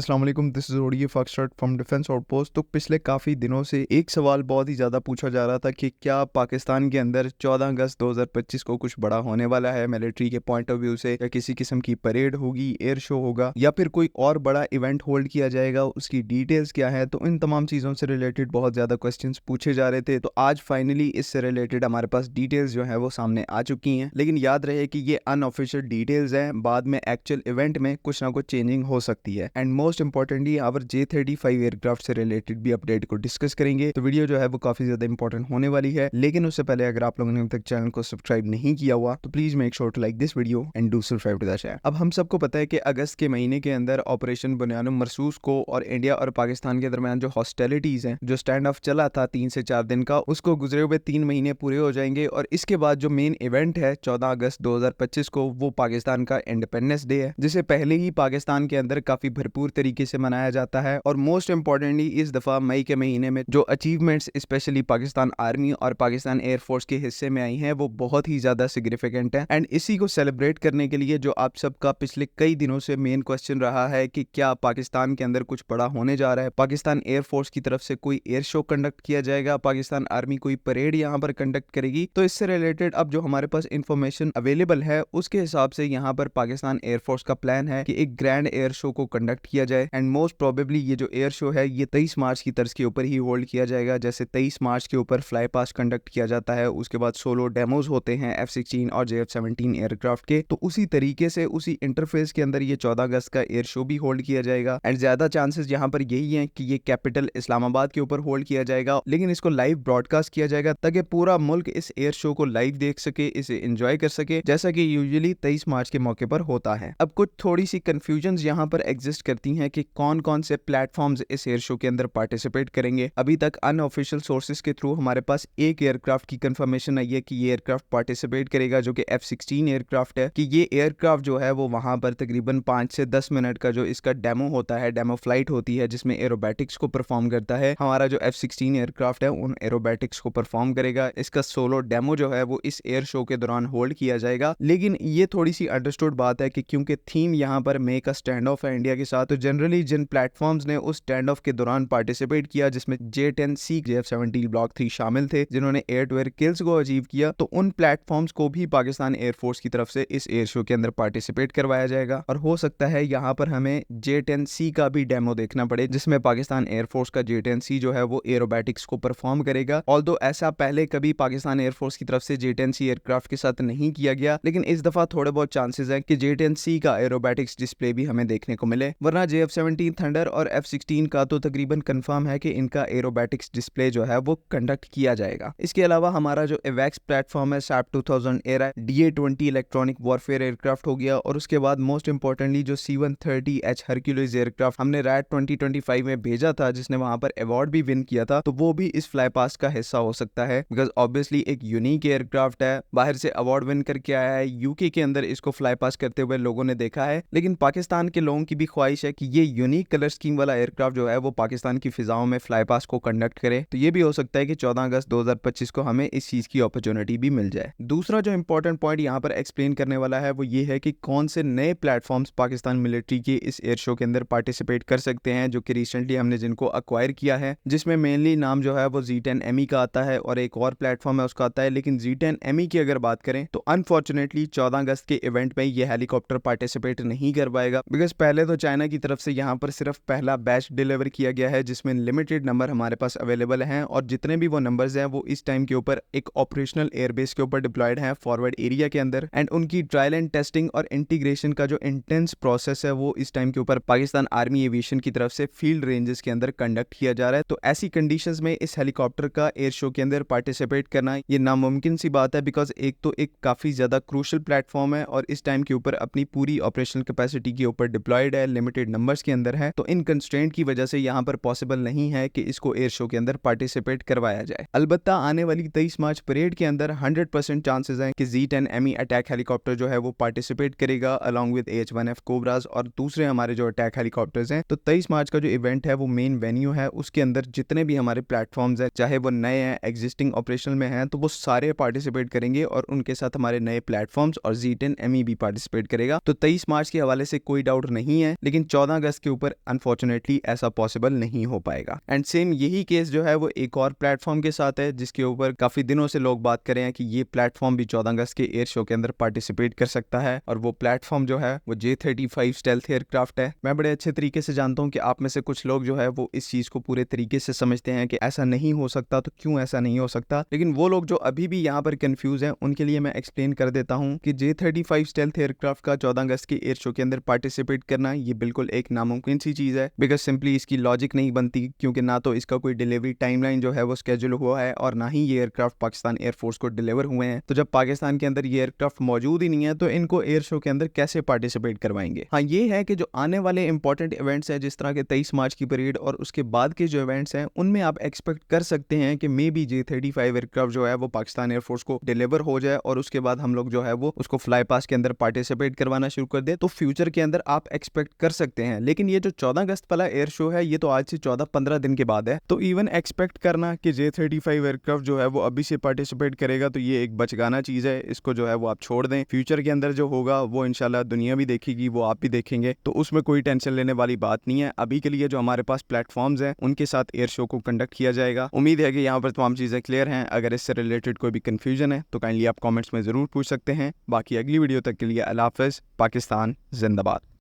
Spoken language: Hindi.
अस्सलाम वालेकुम, this is OD foxtrot from defence outpost. तो पिछले काफ़ी दिनों से एक सवाल बहुत ही ज़्यादा पूछा जा रहा था कि क्या पाकिस्तान के अंदर 14 अगस्त 2025 को कुछ बड़ा होने वाला है मिलिट्री के पॉइंट ऑफ व्यू से, या किसी किस्म की परेड होगी, एयर शो होगा, या फिर कोई और बड़ा इवेंट होल्ड किया जाएगा, उसकी डिटेल्स क्या है। तो इन तमाम चीज़ों से रिलेटेड बहुत ज़्यादा क्वेश्चंस पूछे जा रहे थे। तो आज फाइनली इससे रिलेटेड हमारे पास डिटेल्स जो है वो सामने आ चुकी हैं, लेकिन याद रहे कि ये अनऑफिशियल डिटेल्स हैं, बाद में एक्चुअल इवेंट में कुछ ना कुछ चेंजिंग हो सकती है। And most importantly our J-35 aircraft से रिलेटेड भी अपडेट को डिस्कस करेंगे। तो वीडियो जो है वो काफी ज्यादा इंपॉर्टेंट होने वाली है, लेकिन उससे पहले अगर आप लोगों ने अभी तक चैनल को सब्सक्राइब नहीं किया हुआ तो please make sure to like this video and do subscribe to the channel. अब हम सबको पता है कि अगस्त के महीने के अंदर ऑपरेशन बुनियानुम मरसूस को और इंडिया और पाकिस्तान के दरमियान जो हॉस्टिलिटीज हैं, जो स्टैंड ऑफ चला था 3 से 4 दिन का, उसको गुजरे हुए 3 महीने पूरे हो जाएंगे। और इसके बाद जो मेन इवेंट है 14 अगस्त 2025 को, वो पाकिस्तान का इंडिपेंडेंस डे है, जिसे पहले ही पाकिस्तान के अंदर काफी भरपूर तरीके से मनाया जाता है। और मोस्ट इंपॉर्टेंटली इस दफा मई के महीने में जो अचीवमेंट्स स्पेशली पाकिस्तान आर्मी और पाकिस्तान एयरफोर्स के हिस्से में आई हैं, वो बहुत ही ज्यादा सिग्निफिकेंट है। एंड इसी को सेलिब्रेट करने के लिए जो आप सबका पिछले कई दिनों से मेन क्वेश्चन रहा है कि क्या पाकिस्तान के अंदर कुछ बड़ा होने जा रहा है, पाकिस्तान एयरफोर्स की तरफ से कोई एयर शो कंडक्ट किया जाएगा, पाकिस्तान आर्मी कोई परेड यहाँ पर कंडक्ट करेगी। तो इससे रिलेटेड अब जो हमारे पास इंफॉर्मेशन अवेलेबल है उसके हिसाब से यहाँ पर पाकिस्तान एयरफोर्स का प्लान है कि एक ग्रैंड एयर शो को कंडक्ट किया जाए। एंड मोस्ट प्रोबेबली ये जो एयर शो है ये 23 मार्च की तर्ज के ऊपर ही होल्ड किया जाएगा। जैसे 23 मार्च के ऊपर फ्लाई पास्ट कंडक्ट किया जाता है, उसके बाद सोलो डेमोज होते हैं F-16 और JF-17 एयरक्राफ्ट के, तो उसी तरीके से उसी इंटरफेस के अंदर ये 14 अगस्त का एयर शो भी होल्ड किया जाएगा। एंड ज्यादा चांसेस यहाँ पर यही है कि ये कैपिटल इस्लामाबाद के ऊपर होल्ड किया जाएगा, लेकिन इसको लाइव ब्रॉडकास्ट किया जाएगा ताकि पूरा मुल्क इस एयर शो को लाइव देख सके, इसे एंजॉय कर सके, जैसा कि यूजुअली 23 मार्च के मौके पर होता है। अब कुछ थोड़ी सी कंफ्यूजन यहाँ पर एग्जिस्ट करती हैं कि कौन कौन से प्लेटफॉर्म्स इस एयर शो के अंदर पार्टिसिपेट करेंगे। अभी तक अनऑफिशियल सोर्सेज के थ्रू हमारे पास एक एयरक्राफ्ट की कंफर्मेशन आई है कि ये एयरक्राफ्ट पार्टिसिपेट करेगा, जो कि F-16 एयरक्राफ्ट है। कि ये एयरक्राफ्ट जो है वो वहां पर तकरीबन 5 से 10 मिनट का जो इसका डेमो होता है, डेमो फ्लाइट होती है, जिसमें एरोबैटिक्स को परफॉर्म करता है। हमारा जो F-16 एयरक्राफ्ट है उन एरोबैटिक्स को परफॉर्म करेगा। इसका सोलो डेमो जो है वो इस एयर शो के दौरान होल्ड किया जाएगा। लेकिन ये थोड़ी सी अंडरस्टूड बात है कि क्योंकि थीम यहाँ पर मेक अ स्टैंड ऑफ है इंडिया के साथ, तो जनरली जिन प्लेटफॉर्म्स ने उस स्टैंड ऑफ के दौरान पार्टिसिपेट किया, जिसमें J-10C JF-17 ब्लॉक 3 शामिल थे, जिन्होंने एयर टू एयर किल्स को अचीव किया, तो उन प्लेटफॉर्म्स को भी पाकिस्तान एयरफोर्स की तरफ से इस एयर शो के अंदर पार्टिसिपेट करवाया जाएगा। और हो सकता है यहाँ पर हमें J-10C का भी डेमो देखना पड़े, जिसमें पाकिस्तान एयरफोर्स का J-10C जो है वो एरोबैटिक्स को परफॉर्म करेगा। ऑल्दो ऐसा पहले कभी पाकिस्तान एयरफोर्स की तरफ से J-10C एयरक्राफ्ट के साथ नहीं किया गया, लेकिन इस दफा थोड़े बहुत चांसेस है कि J-10C का एरोबैटिक्स डिस्प्ले भी हमें देखने को मिले। वरना JF-17 थंडर और F-16 का तो तकरीबन कंफर्म है कि इनका एरोबैटिक्स डिस्प्ले जो है वो कंडक्ट किया जाएगा। इसके अलावा हमारा जो एवैक्स प्लेटफॉर्म है SAP 2000 era DA-20 electronic warfare aircraft हो गया। और उसके बाद मोस्ट इंपॉर्टेंटली जो C-130H हरक्यूलिस एयरक्राफ्ट हमने RAT 2025 में भेजा था, जिसने वहां पर अवार्ड भी विन किया था, तो वो भी इस फ्लाई पास्ट का हिस्सा हो सकता है। बिकॉज ऑब्वियसली एक यूनिक एयरक्राफ्ट है, बाहर से अवार्ड विन करके आया है, यूके के अंदर इसको फ्लाई पास्ट करते हुए लोगों ने देखा है, लेकिन पाकिस्तान के लोगों की भी ख्वाहिश है कि ये यूनिक कलर स्कीम वाला एयरक्राफ्ट जो है वो पाकिस्तान की फिजाओं में फ्लाई पास्ट को कंडक्ट करे। तो ये भी हो सकता है कि 14 अगस्त 2025 को हमें इस चीज की अपॉर्चुनिटी भी मिल जाए। दूसरा जो इंपॉर्टेंट पॉइंट यहाँ पर एक्सप्लेन करने वाला है वो ये है कि कौन से नए प्लेटफॉर्म्स पाकिस्तान मिलिट्री के इस एयर शो के अंदर पार्टिसिपेट कर सकते हैं, जो कि रिसेंटली हमने जिनको अक्वायर किया है, जिसमें मेनली नाम जो है वो Z-10ME का आता है और एक और प्लेटफॉर्म है उसका आता है। लेकिन Z-10ME की अगर बात करें तो अनफॉर्चुनेटली 14 अगस्त के इवेंट में ये हेलीकॉप्टर पार्टिसिपेट नहीं कर पाएगा। बिकॉज पहले तो चाइना की तरफ से यहाँ पर सिर्फ पहला बैच डिलीवर किया गया है, जिसमें लिमिटेड नंबर हमारे पास अवेलेबल हैं, और जितने भी वो नंबर्स हैं वो इस टाइम के ऊपर एक ऑपरेशनल एयरबेस के ऊपर डिप्लॉयड हैं फॉरवर्ड एरिया के अंदर। एंड उनकी ट्रायल एंड टेस्टिंग और इंटीग्रेशन का जो इंटेंस प्रोसेस है वो इस टाइम के ऊपर पाकिस्तान आर्मी एविएशन की तरफ से फील्ड रेंजेस के अंदर कंडक्ट किया जा रहा है। तो ऐसी कंडीशंस में इस हेलीकॉप्टर का एयर शो के अंदर पार्टिसिपेट करना ये नामुमकिन सी बात है। बिकॉज एक तो एक काफी ज्यादा क्रूशल प्लेटफॉर्म है और इस टाइम के ऊपर अपनी पूरी ऑपरेशनल कैपेसिटी के ऊपर डिप्लॉयड है, लिमिटेड नंबर्स के अंदर है। तो इन कंस्ट्रेंट की वजह से यहाँ पर पॉसिबल नहीं है कि इसको एयर शो के अंदर पार्टिसिपेट करवाया जाए। अलबत्ता आने वाली 23 मार्च परेड के अंदर 100% चांसेस हैं कि Z-10ME अटैक हेलीकॉप्टर जो है वो पार्टिसिपेट करेगा अलॉन्ग विद AH-1F कोबराज और दूसरे हमारे जो अटैक हेलीकॉप्टर्स हैं। तो 23 मार्च का जो इवेंट है वो मेन वेन्यू है, उसके अंदर जितने भी हमारे प्लेटफॉर्म्स हैं, चाहे वो नए हैं, एग्जिस्टिंग ऑपरेशनल में हैं, तो वो सारे पार्टिसिपेट करेंगे और उनके साथ हमारे नए प्लेटफॉर्म्स और Z-10ME भी पार्टिसिपेट करेगा। तो 23 मार्च के हवाले से कोई डाउट नहीं है, लेकिन 14 14 अगस्त के ऊपर अनफॉर्चुनेटली ऐसा पॉसिबल नहीं हो पाएगा। एंड सेम यही केस जो है वो एक और प्लेटफॉर्म के साथ है, जिसके ऊपर काफी दिनों से लोग बात कर रहे हैं कि ये प्लेटफॉर्म भी 14 अगस्त के एयर शो के अंदर पार्टिसिपेट कर सकता है, और वो प्लेटफॉर्म जो है वो J-35 स्टेल्थ एयरक्राफ्ट है। मैं बड़े अच्छे तरीके से जानता हूँ कि आप में से कुछ लोग जो है वो इस चीज को पूरे तरीके से समझते हैं कि ऐसा नहीं हो सकता, तो क्यों ऐसा नहीं हो सकता, लेकिन वो लोग जो अभी भी यहाँ पर कंफ्यूज हैं उनके लिए मैं एक्सप्लेन कर देता हूँ कि J-35 स्टेल्थ एयरक्राफ्ट का 14 अगस्त के एयर शो के अंदर पार्टिसिपेट करना ये बिल्कुल एक नामुमकिन सी चीज है, बिकॉज सिंपली इसकी लॉजिक नहीं बनती, क्योंकि ना तो इसका कोई डिलीवरी टाइमलाइन जो है वो स्केड्यूल हुआ है और ना ही ये एयरक्राफ्ट पाकिस्तान एयरफोर्स को डिलीवर हुए हैं। तो जब पाकिस्तान के अंदर ये एयरक्राफ्ट मौजूद ही नहीं है तो इनको एयर शो के अंदर कैसे पार्टिसिपेट करवाएंगे। हाँ, ये है कि जो आने वाले इंपॉर्टेंट इवेंट्स हैं, जिस तरह के 23 मार्च की परेड और उसके बाद के जो इवेंट्स हैं, उनमें आप एक्सपेक्ट कर सकते हैं कि मे बी J-35 एयरक्राफ्ट जो है वो पाकिस्तान एयरफोर्स को डिलीवर हो जाए और उसके बाद हम लोग जो है वो उसको फ्लाई पास के अंदर पार्टिसिपेट करवाना शुरू कर दे। तो फ्यूचर के अंदर आप एक्सपेक्ट कर सकते हैं, लेकिन ये जो 14 अगस्त वाला एयर शो है ये तो आज से 14-15 दिन के बाद है, तो इवन एक्सपेक्ट करना कि J-35 एयरक्राफ्ट जो है वो अभी से पार्टिसिपेट करेगा तो ये एक बचगाना चीज है। इसको जो है वो आप छोड़ दें। फ्यूचर के अंदर जो होगा वो इंशाल्लाह दुनिया भी देखेगी, वो आप भी देखेंगे, तो उसमें कोई टेंशन लेने वाली बात नहीं है। अभी के लिए जो हमारे पास प्लेटफॉर्म्स हैं उनके साथ एयर शो को कंडक्ट किया जाएगा। उम्मीद है कि यहाँ पर तमाम चीजें क्लियर हैं। अगर इससे रिलेटेड कोई भी कंफ्यूजन है तो काइंडली आप कमेंट्स में जरूर पूछ सकते हैं। बाकी अगली वीडियो तक के लिए अल्लाह हाफ़िज़। पाकिस्तान जिंदाबाद।